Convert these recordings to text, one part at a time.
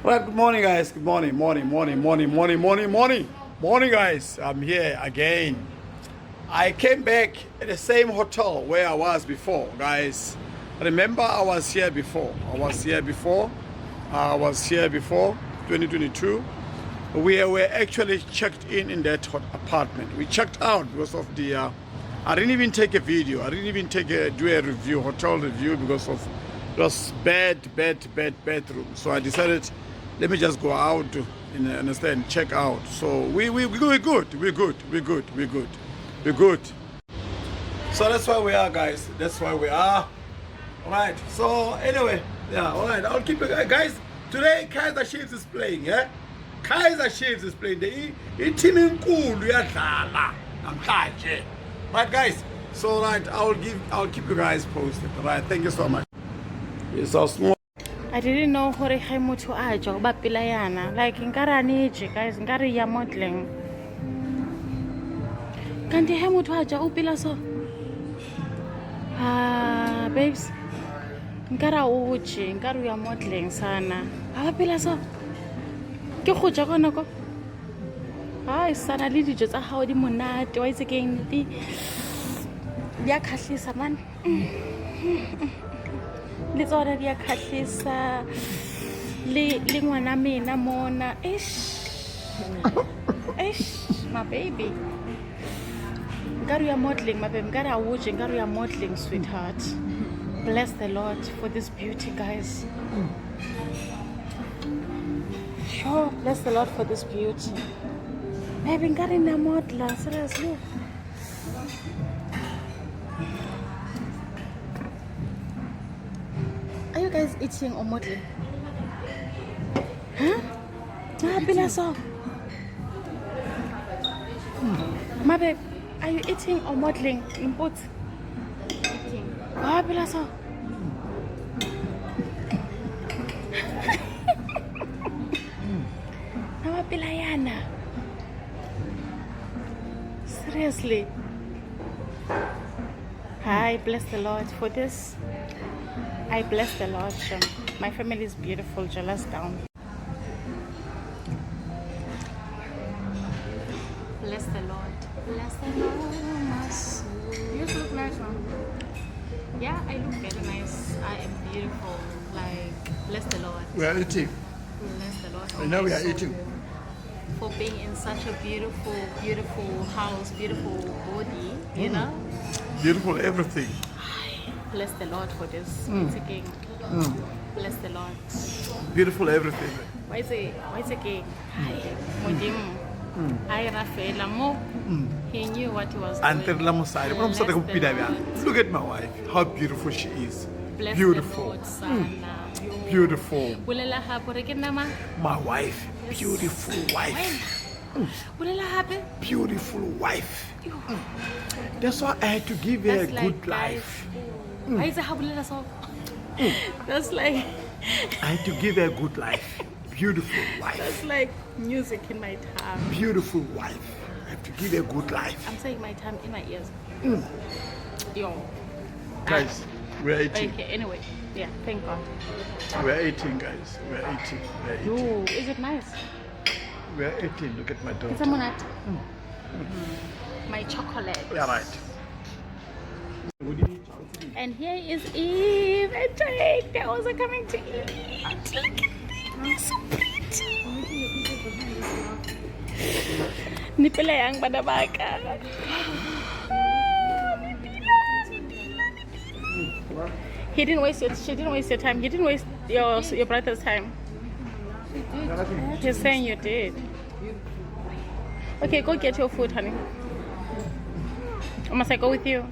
Well, good morning, guys. Good morning, morning, guys. I'm here again. I came back at the same hotel where I was before, guys. Remember, I was here before. 2022. We were actually checked in that apartment. We checked out because of the. I didn't even take a video. I didn't even do a review, hotel review, because of those bad bedroom. So I decided, let me just go out and check out. So we're good. So that's why we are, guys. That's why we are. All right. So anyway, yeah. All right. I'll keep it, guys. Today, Kaiser Chiefs is playing. Yeah. Kaiser Chiefs is playing. The team in cool. Right, guys. So right, I'll keep you guys posted. All right. Thank you so much. It's so small. I didn't know how to to ajo ba pilayana. Like nkarani guys, ngari ya modeling. Kanti he muthu aja upila so. Ah, babes. Nkara uji, nkaru ya modeling sana. Abapila so. Ke khoja kona ko. Ai sana le dijo tsa hao di monate wa itse keng di ya khahlisa man. Le tsona di ya khahlisa le ngwana mina mona ish my baby. Ngaru ya modeling my baby, ngara uji, ngaru ya modeling sweetheart. Bless the Lord for this beauty, guys. Sure, bless the Lord for this beauty. Baby, ngari na modela, seriously. Are you guys eating or modeling? Huh? So. My babe, are you eating or modeling in both? Eating. So. Seriously. I bless the Lord for this. I bless the Lord. My family is beautiful. Jealous down. Bless the Lord. Bless the Lord, my soul. You look nice, huh? Yeah, I look very nice. I am beautiful. Like, bless the Lord. We are eating. Bless the Lord. I know we are eating. For being in such a beautiful house, beautiful body, you know? Beautiful everything. Bless the Lord for this. It's again. Bless the Lord. Beautiful everything. Why is it again? I Rafaela Mo. He knew what he was doing. Look at my wife. How beautiful she is. Bless Beautiful. the Lord, Sana. Beautiful. My My wife. Beautiful wife. Beautiful wife. That's why I had to give her a good life. That's like I had to give her a good life. Beautiful wife. that's like music in my tongue. Beautiful wife. I have to give her a good life. I'm saying my tongue in my ears. Yo. Guys, we're eating. Okay, anyway. Yeah, thank God. We're eating, guys. We're eating. Ooh, is it nice? We're eating. Look at my daughter. It's a monat. My chocolate. Yeah, right. And here is Eve and Drake. They're also coming to eat. Look at them. They're so pretty. Nipple yang pada baka. She didn't waste your time. He didn't waste your brother's time. He's saying you did. Okay, go get your food, honey. Or must I go with you?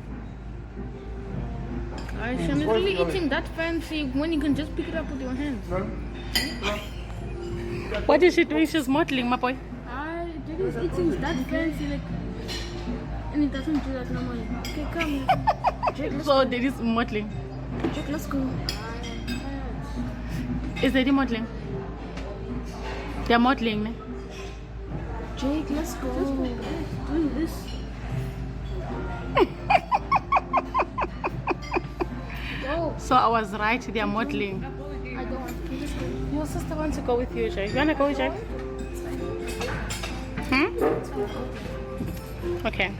I'm really eating that fancy when you can just pick it up with your hands. What is she doing? She's modeling, my boy. Daddy's eating that fancy, like, and it doesn't do that normally. Okay, come. Jake, So Daddy's modeling. Jake, let's go. Is Daddy modeling? They're modeling, ne? Jake, let's go. Doing this. Go. So I was right, they are modeling. I don't want to. Let's go. your sister wants to go with you, Jay. You wanna go, Jay? Okay.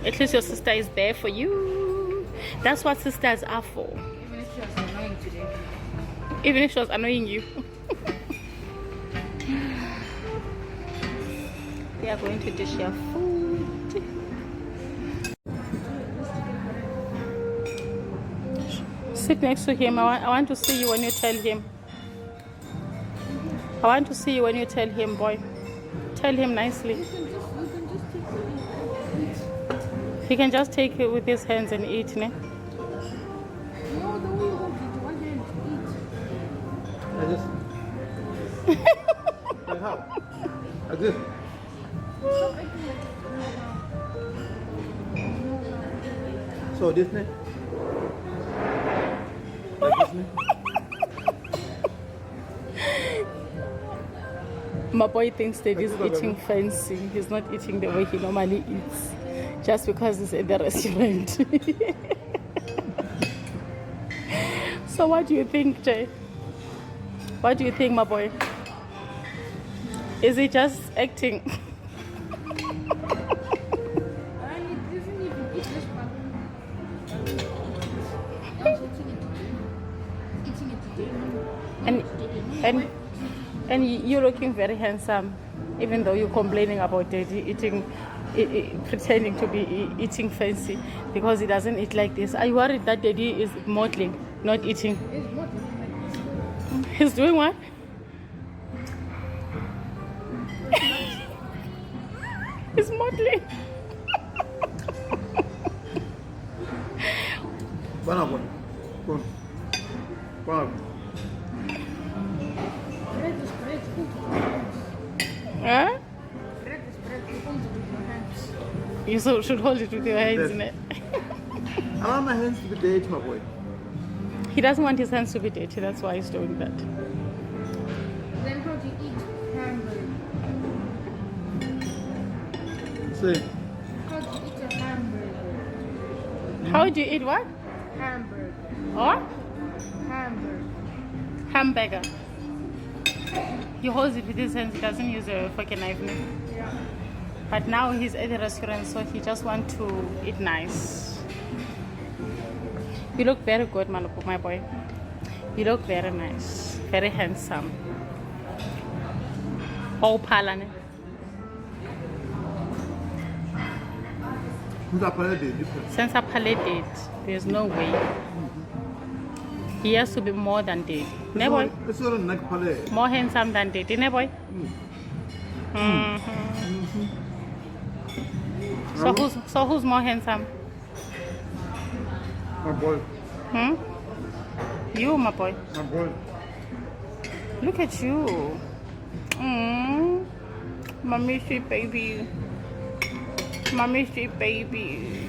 At least your sister is there for you. That's what sisters are for. Even if she was annoying today. Even if she was annoying you. They are going to dish your food. Sit next to him. I want to see you when you tell him. I want to see you when you tell him, boy. Tell him nicely. He can just take it with his hands and eat, ne? No, the way you hold it, one hand, eat. Like how? Like this? Stop acting like So this ne? Like this ne? My boy thinks that he's eating fancy. He's not eating the way he normally eats. Just because he's at the restaurant. So what do you think, Jay? What do you think, my boy? Is he just acting? and it doesn't even eat this part. I was eating it today. And you're looking very handsome, even though you're complaining about daddy eating, pretending to be eating fancy because he doesn't eat like this. Are you worried that daddy is modeling, not eating? It's more than like He's doing what? He's modeling. Bana boy. Go. Bana. bread is bread, hold it with your hands. Huh? Bread is bread, you hold it with your hands. You should hold it with your hands, Yes. innit? I want my hands to be dirty, my boy. He doesn't want his hands to be dirty, that's why he's doing that. Then how do you eat hamburger? Say. How do you eat a hamburger? How do you eat what? Hamburger. Or? Hamburger. Hamburger. He holds it with his hands, he doesn't use a fucking knife. No? Yeah. But now he's at the restaurant, so he just wants to eat nice. You look very good, Maluku, my boy. You look very nice, very handsome. Oh, Palane. Who's that part different? Since I paladed, there's no way. He has to be more than dead. Ne boy? It's all a neck palette. More handsome than dead, ne boy? So who's more handsome? My boy. You, my boy. My boy. Look at you. Mommy sweet baby. Mommy sweet baby.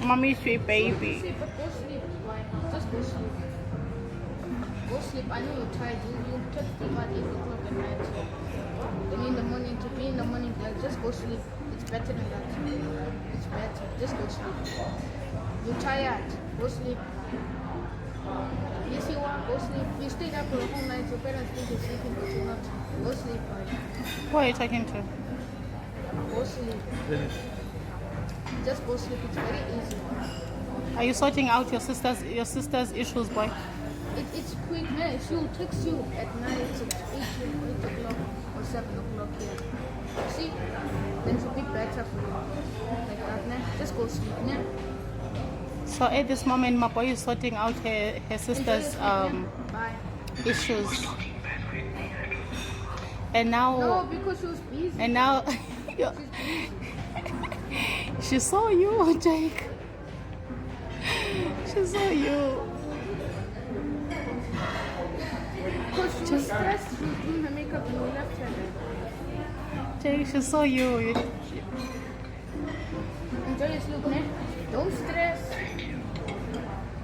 Mommy sweet baby. Sleep, but go sleep. Why? Just go sleep. Go sleep. I know you're tired. You touch the at 8 o'clock at night. Then in the morning, to be in the morning, like, just go sleep. It's better than that. It's better. Just go sleep. You're tired. Go sleep. You see what? Go sleep. You stayed up for the whole night. Your parents think you're sleeping, but you're not. Go sleep, boy. Who are you talking to? Go sleep. Just go sleep. It's very easy. Are you sorting out your sister's issues, boy? It's quick, man. She'll text you at night at 8 o'clock or 7 o'clock here. See? Then it'll be better for you. Like that, man. Just go sleep, man. So at this moment, my boy is sorting out her sister's Bye. issues. And now, No, because she was busy. and now, she saw you, Jake. She saw you. Because she was stressed. She was doing her makeup and we left her there. Jake, she saw you. Enjoy your sleep, man. Don't stress.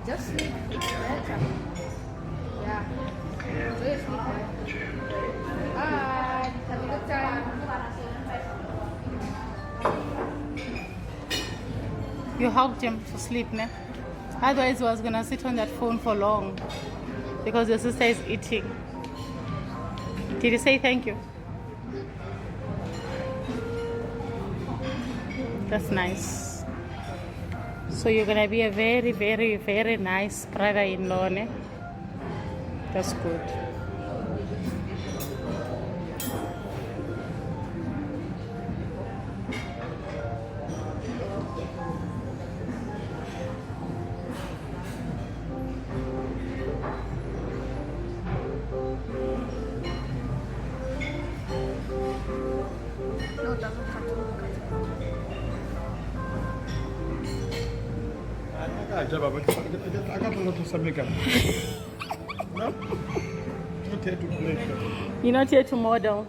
Just sleep. It's better. Yeah. Enjoy your sleep, man. Bye. Have a good time. You helped him to sleep, ne? Otherwise, he was gonna sit on that phone for long. because your sister is eating. Did you say thank you? That's nice. So you're gonna be a very, very, very nice brother-in-law, ne? That's good. No, it doesn't cut it. I got a lot of something. No? Okay, to play. You're not here to model.